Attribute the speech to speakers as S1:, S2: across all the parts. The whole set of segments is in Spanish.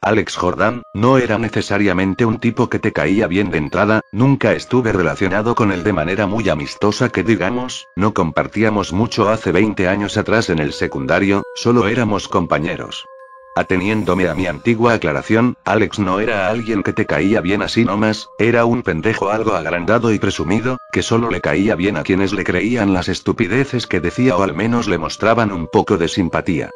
S1: Alex Jordan, no era necesariamente un tipo que te caía bien de entrada, nunca estuve relacionado con él de manera muy amistosa que digamos, no compartíamos mucho hace 20 años atrás en el secundario, solo éramos compañeros. Ateniéndome a mi antigua aclaración, Alex no era alguien que te caía bien así nomás, era un pendejo algo agrandado y presumido, que solo le caía bien a quienes le creían las estupideces que decía o al menos le mostraban un poco de simpatía.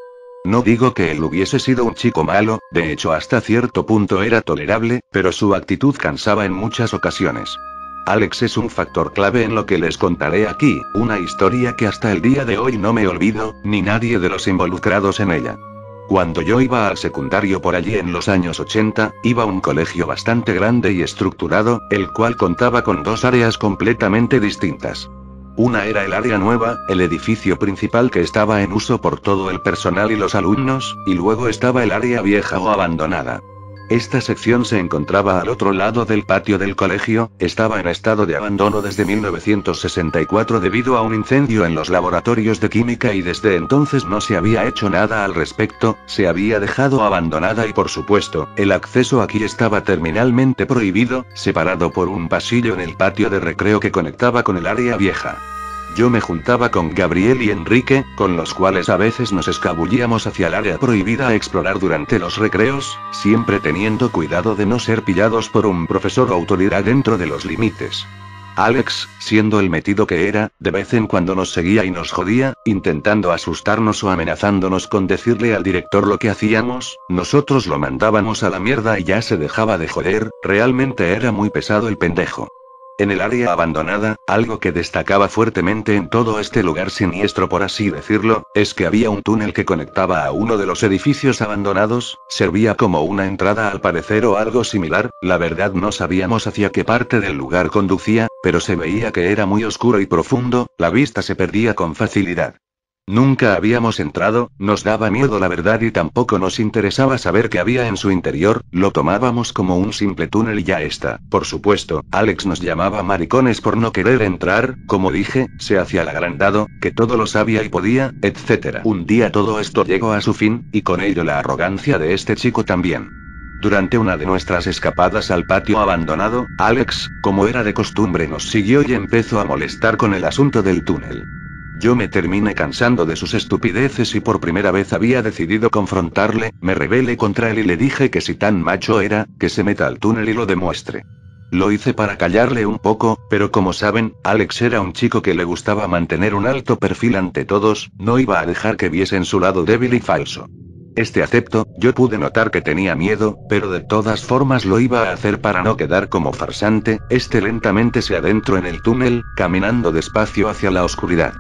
S1: No digo que él hubiese sido un chico malo, de hecho hasta cierto punto era tolerable, pero su actitud cansaba en muchas ocasiones. Alex es un factor clave en lo que les contaré aquí, una historia que hasta el día de hoy no me olvido, ni nadie de los involucrados en ella. Cuando yo iba al secundario por allí en los años 80, iba a un colegio bastante grande y estructurado, el cual contaba con dos áreas completamente distintas. Una era el área nueva, el edificio principal que estaba en uso por todo el personal y los alumnos, y luego estaba el área vieja o abandonada. Esta sección se encontraba al otro lado del patio del colegio, estaba en estado de abandono desde 1964 debido a un incendio en los laboratorios de química y desde entonces no se había hecho nada al respecto, se había dejado abandonada y por supuesto, el acceso aquí estaba terminalmente prohibido, separado por un pasillo en el patio de recreo que conectaba con el área vieja. Yo me juntaba con Gabriel y Enrique, con los cuales a veces nos escabullíamos hacia el área prohibida a explorar durante los recreos, siempre teniendo cuidado de no ser pillados por un profesor o autoridad dentro de los límites. Alex, siendo el metido que era, de vez en cuando nos seguía y nos jodía, intentando asustarnos o amenazándonos con decirle al director lo que hacíamos, nosotros lo mandábamos a la mierda y ya se dejaba de joder, realmente era muy pesado el pendejo. En el área abandonada, algo que destacaba fuertemente en todo este lugar siniestro por así decirlo, es que había un túnel que conectaba a uno de los edificios abandonados, servía como una entrada al parecer o algo similar, la verdad no sabíamos hacia qué parte del lugar conducía, pero se veía que era muy oscuro y profundo, la vista se perdía con facilidad. Nunca habíamos entrado, nos daba miedo la verdad y tampoco nos interesaba saber qué había en su interior, lo tomábamos como un simple túnel y ya está. Por supuesto, Alex nos llamaba maricones por no querer entrar, como dije, se hacía el agrandado, que todo lo sabía y podía, etc. Un día todo esto llegó a su fin, y con ello la arrogancia de este chico también. Durante una de nuestras escapadas al patio abandonado, Alex, como era de costumbre, nos siguió y empezó a molestar con el asunto del túnel. Yo me terminé cansando de sus estupideces y por primera vez había decidido confrontarle, me rebelé contra él y le dije que si tan macho era, que se meta al túnel y lo demuestre. Lo hice para callarle un poco, pero como saben, Alex era un chico que le gustaba mantener un alto perfil ante todos, no iba a dejar que viesen su lado débil y falso. Este acepto, yo pude notar que tenía miedo, pero de todas formas lo iba a hacer para no quedar como farsante, lentamente se adentró en el túnel, caminando despacio hacia la oscuridad.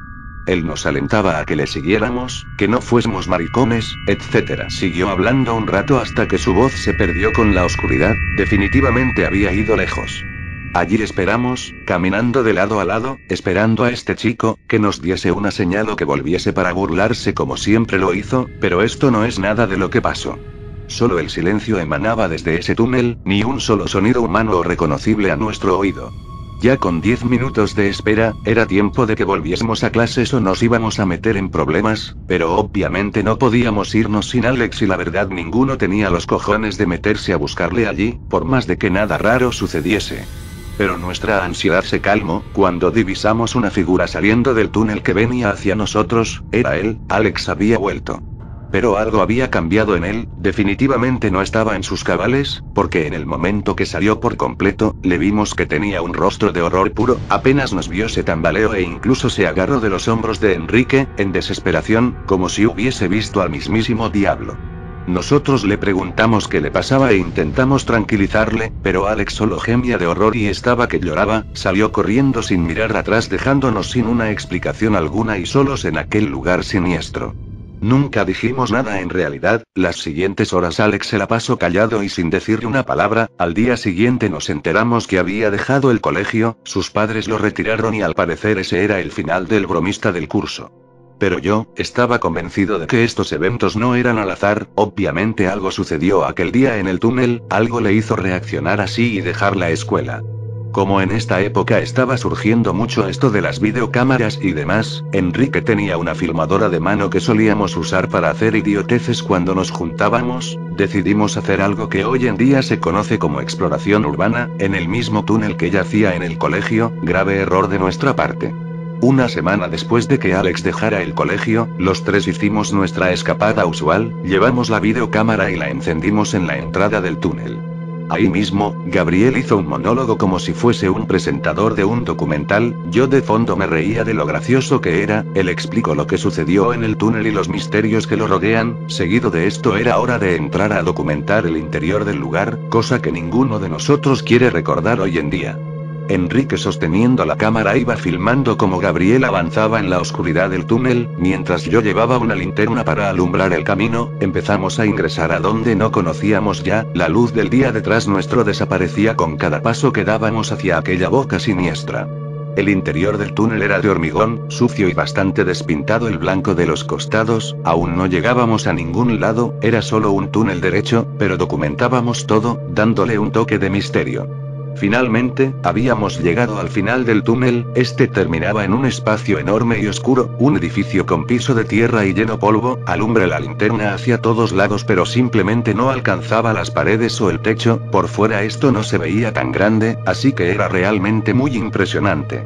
S1: Él nos alentaba a que le siguiéramos, que no fuésemos maricones, etc. Siguió hablando un rato hasta que su voz se perdió con la oscuridad, definitivamente había ido lejos. Allí esperamos, caminando de lado a lado, esperando a este chico, que nos diese una señal o que volviese para burlarse como siempre lo hizo, pero esto no es nada de lo que pasó. Solo el silencio emanaba desde ese túnel, ni un solo sonido humano o reconocible a nuestro oído. Ya con 10 minutos de espera, era tiempo de que volviésemos a clases o nos íbamos a meter en problemas, pero obviamente no podíamos irnos sin Alex y la verdad ninguno tenía los cojones de meterse a buscarle allí, por más de que nada raro sucediese. Pero nuestra ansiedad se calmó, cuando divisamos una figura saliendo del túnel que venía hacia nosotros, era él, Alex había vuelto. Pero algo había cambiado en él, definitivamente no estaba en sus cabales, porque en el momento que salió por completo, le vimos que tenía un rostro de horror puro, apenas nos vio se tambaleó e incluso se agarró de los hombros de Enrique, en desesperación, como si hubiese visto al mismísimo diablo. Nosotros le preguntamos qué le pasaba e intentamos tranquilizarle, pero Alex solo gemía de horror y estaba que lloraba, salió corriendo sin mirar atrás dejándonos sin una explicación alguna y solos en aquel lugar siniestro. Nunca dijimos nada en realidad, las siguientes horas Alex se la pasó callado y sin decir una palabra, al día siguiente nos enteramos que había dejado el colegio, sus padres lo retiraron y al parecer ese era el final del bromista del curso. Pero yo, estaba convencido de que estos eventos no eran al azar, obviamente algo sucedió aquel día en el túnel, algo le hizo reaccionar así y dejar la escuela. Como en esta época estaba surgiendo mucho esto de las videocámaras y demás, Enrique tenía una filmadora de mano que solíamos usar para hacer idioteces cuando nos juntábamos. Decidimos hacer algo que hoy en día se conoce como exploración urbana, en el mismo túnel que yacía en el colegio. Grave error de nuestra parte. Una semana después de que Alex dejara el colegio, los tres hicimos nuestra escapada usual, llevamos la videocámara y la encendimos en la entrada del túnel. Ahí mismo, Gabriel hizo un monólogo como si fuese un presentador de un documental. Yo de fondo me reía de lo gracioso que era. Él explicó lo que sucedió en el túnel y los misterios que lo rodean. Seguido de esto era hora de entrar a documentar el interior del lugar, cosa que ninguno de nosotros quiere recordar hoy en día. Enrique, sosteniendo la cámara, iba filmando como Gabriel avanzaba en la oscuridad del túnel, mientras yo llevaba una linterna para alumbrar el camino. Empezamos a ingresar a donde no conocíamos ya. La luz del día detrás nuestro desaparecía con cada paso que dábamos hacia aquella boca siniestra. El interior del túnel era de hormigón, sucio y bastante despintado. El blanco de los costados. Aún no llegábamos a ningún lado, era solo un túnel derecho, pero documentábamos todo, dándole un toque de misterio. Finalmente, habíamos llegado al final del túnel. Este terminaba en un espacio enorme y oscuro, un edificio con piso de tierra y lleno polvo. Alumbré la linterna hacia todos lados, pero simplemente no alcanzaba las paredes o el techo. Por fuera esto no se veía tan grande, así que era realmente muy impresionante.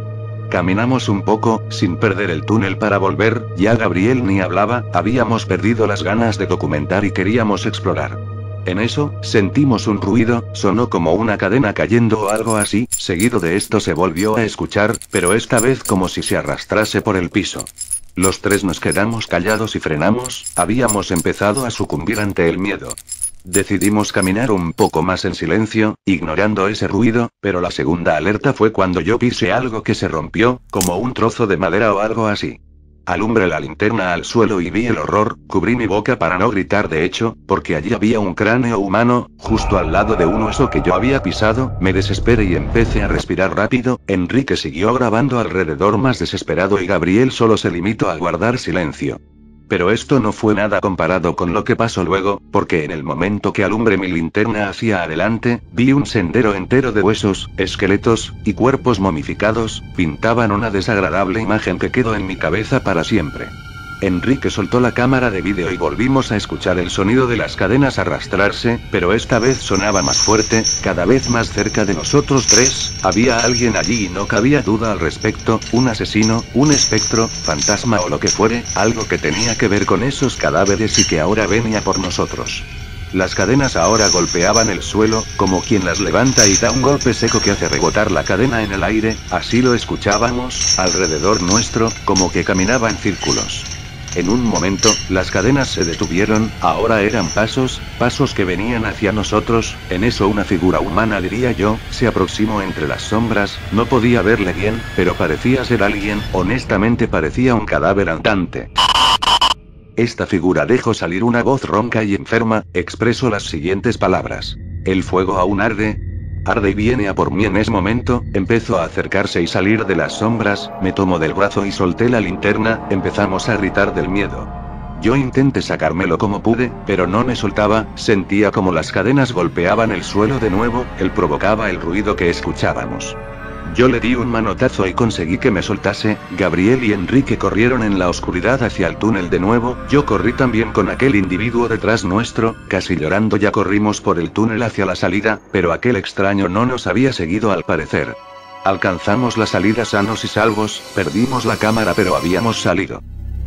S1: Caminamos un poco, sin perder el túnel para volver. Ya Gabriel ni hablaba, habíamos perdido las ganas de documentar y queríamos explorar. En eso, sentimos un ruido, sonó como una cadena cayendo o algo así. Seguido de esto se volvió a escuchar, pero esta vez como si se arrastrase por el piso. Los tres nos quedamos callados y frenamos. Habíamos empezado a sucumbir ante el miedo. Decidimos caminar un poco más en silencio, ignorando ese ruido, pero la segunda alerta fue cuando yo pisé algo que se rompió, como un trozo de madera o algo así. Alumbré la linterna al suelo y vi el horror. Cubrí mi boca para no gritar, de hecho, porque allí había un cráneo humano, justo al lado de un hueso que yo había pisado. Me desesperé y empecé a respirar rápido. Enrique siguió grabando alrededor más desesperado y Gabriel solo se limitó a guardar silencio. Pero esto no fue nada comparado con lo que pasó luego, porque en el momento que alumbré mi linterna hacia adelante, vi un sendero entero de huesos, esqueletos, y cuerpos momificados. Pintaban una desagradable imagen que quedó en mi cabeza para siempre. Enrique soltó la cámara de vídeo y volvimos a escuchar el sonido de las cadenas arrastrarse, pero esta vez sonaba más fuerte, cada vez más cerca de nosotros tres. Había alguien allí y no cabía duda al respecto, un asesino, un espectro, fantasma o lo que fuere, algo que tenía que ver con esos cadáveres y que ahora venía por nosotros. Las cadenas ahora golpeaban el suelo, como quien las levanta y da un golpe seco que hace rebotar la cadena en el aire. Así lo escuchábamos, alrededor nuestro, como que caminaba en círculos. En un momento, las cadenas se detuvieron. Ahora eran pasos que venían hacia nosotros. En eso una figura humana, diría yo, se aproximó entre las sombras. No podía verle bien, pero parecía ser alguien. Honestamente parecía un cadáver andante. Esta figura dejó salir una voz ronca y enferma. Expresó las siguientes palabras: el fuego aún arde. Arde y viene a por mí. En ese momento, empezó a acercarse y salir de las sombras. Me tomó del brazo y solté la linterna. Empezamos a gritar del miedo. Yo intenté sacármelo como pude, pero no me soltaba. Sentía como las cadenas golpeaban el suelo de nuevo. Él provocaba el ruido que escuchábamos. Yo le di un manotazo y conseguí que me soltase. Gabriel y Enrique corrieron en la oscuridad hacia el túnel de nuevo. Yo corrí también con aquel individuo detrás nuestro. Casi llorando ya corrimos por el túnel hacia la salida, pero aquel extraño no nos había seguido al parecer. Alcanzamos la salida sanos y salvos. Perdimos la cámara, pero habíamos salido.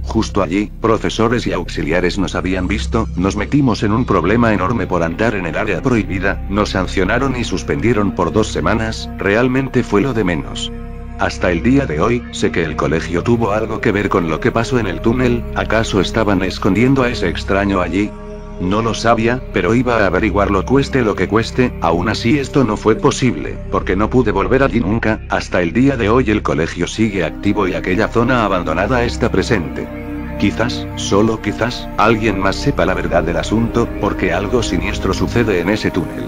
S1: Justo allí, profesores y auxiliares nos habían visto. Nos metimos en un problema enorme por andar en el área prohibida. Nos sancionaron y suspendieron por 2 semanas. Realmente fue lo de menos. Hasta el día de hoy, sé que el colegio tuvo algo que ver con lo que pasó en el túnel. ¿Acaso estaban escondiendo a ese extraño allí? No lo sabía, pero iba a averiguarlo cueste lo que cueste. Aún así esto no fue posible, porque no pude volver allí nunca. Hasta el día de hoy el colegio sigue activo y aquella zona abandonada está presente. Quizás, solo quizás, alguien más sepa la verdad del asunto, porque algo siniestro sucede en ese túnel.